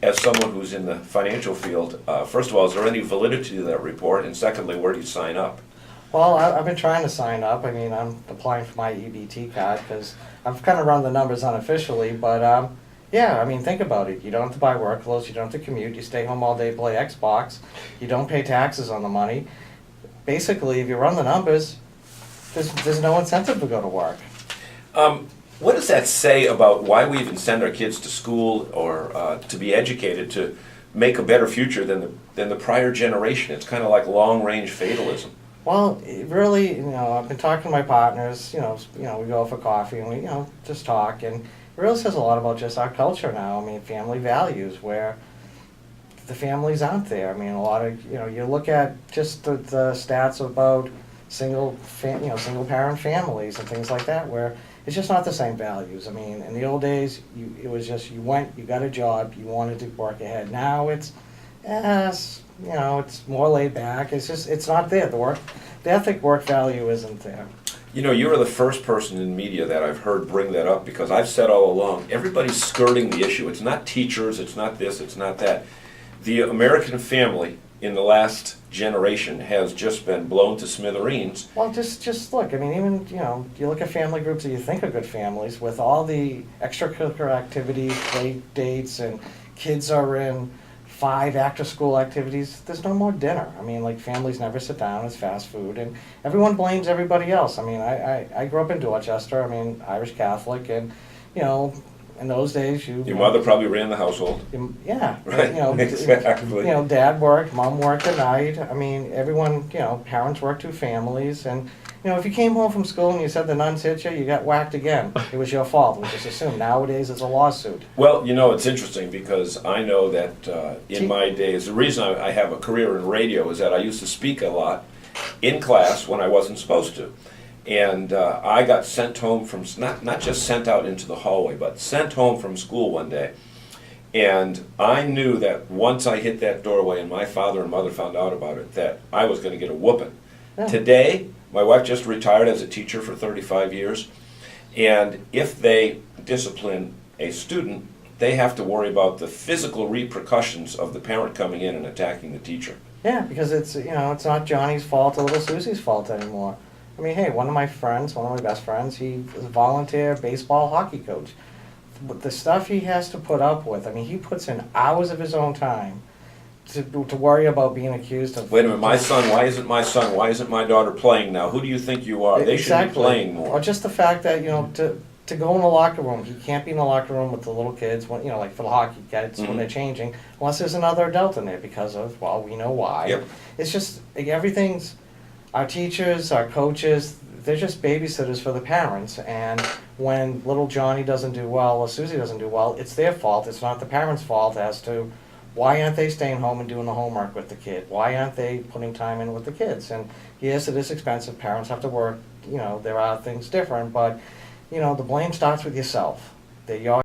as someone who's in the financial field, first of all, is there any validity to that report? And secondly, where do you sign up? Well, I've been trying to sign up. I mean, I'm applying for my EBT card because I've kind of run the numbers unofficially. But yeah, I mean, think about it. You don't have to buy work clothes. You don't have to commute. You stay home all day, play Xbox. You don't pay taxes on the money. Basically, if you run the numbers, there's no incentive to go to work. What does that say about why we even send our kids to school or to be educated to make a better future than the prior generation? It's kind of like long-range fatalism. Well, it really, I've been talking to my partners. We go for coffee and we, just talk, and it really says a lot about just our culture now. I mean, family values, where the families aren't there. I mean, a lot of, you look at just the stats about single parent families and things like that, where it's just not the same values. I mean, in the old days, it was just you went, you got a job, you wanted to work ahead. Now it's more laid back. It's not there. The ethic work value isn't there. You're the first person in media that I've heard bring that up, because I've said all along, everybody's skirting the issue. It's not teachers, it's not this, it's not that. The American family in the last generation has just been blown to smithereens. Well, just look. I mean, even you look at family groups that you think are good families with all the extracurricular activities, play dates, and kids are in 5 after-school activities. There's no more dinner. I mean, like, families never sit down. It's fast food, and everyone blames everybody else. I mean, I grew up in Dorchester. I mean, Irish Catholic, and in those days, your mother probably ran the household. Yeah, right. Exactly. Dad worked, mom worked at night. I mean, everyone, parents worked 2 families, and if you came home from school and you said the nuns hit you, you got whacked again. It was your fault. We just assumed. Nowadays, it's a lawsuit. Well, it's interesting, because I know that in my days, the reason I have a career in radio is that I used to speak a lot in class when I wasn't supposed to. And I got sent home from, not just sent out into the hallway, but sent home from school one day. And I knew that once I hit that doorway and my father and mother found out about it, that I was going to get a whooping. Yeah. Today, my wife just retired as a teacher for 35 years. And if they discipline a student, they have to worry about the physical repercussions of the parent coming in and attacking the teacher. Yeah, because it's not Johnny's fault or little Susie's fault anymore. I mean, hey, one of my best friends, he is a volunteer baseball, hockey coach. But the stuff he has to put up with, I mean, he puts in hours of his own time to worry about being accused of... Wait a minute, my son, why isn't my daughter playing now? Who do you think you are? They should be playing more. Or just the fact that, to go in the locker room, he can't be in the locker room with the little kids, when, like for the hockey kids, when they're changing, unless there's another adult in there because of, well, we know why. Yep. It's just, everything's... Our teachers, our coaches, they're just babysitters for the parents. And when little Johnny doesn't do well or Susie doesn't do well, it's their fault. It's not the parents' fault as to why aren't they staying home and doing the homework with the kid? Why aren't they putting time in with the kids? And yes, it is expensive. Parents have to work. There are things different. But, the blame starts with yourself. They're your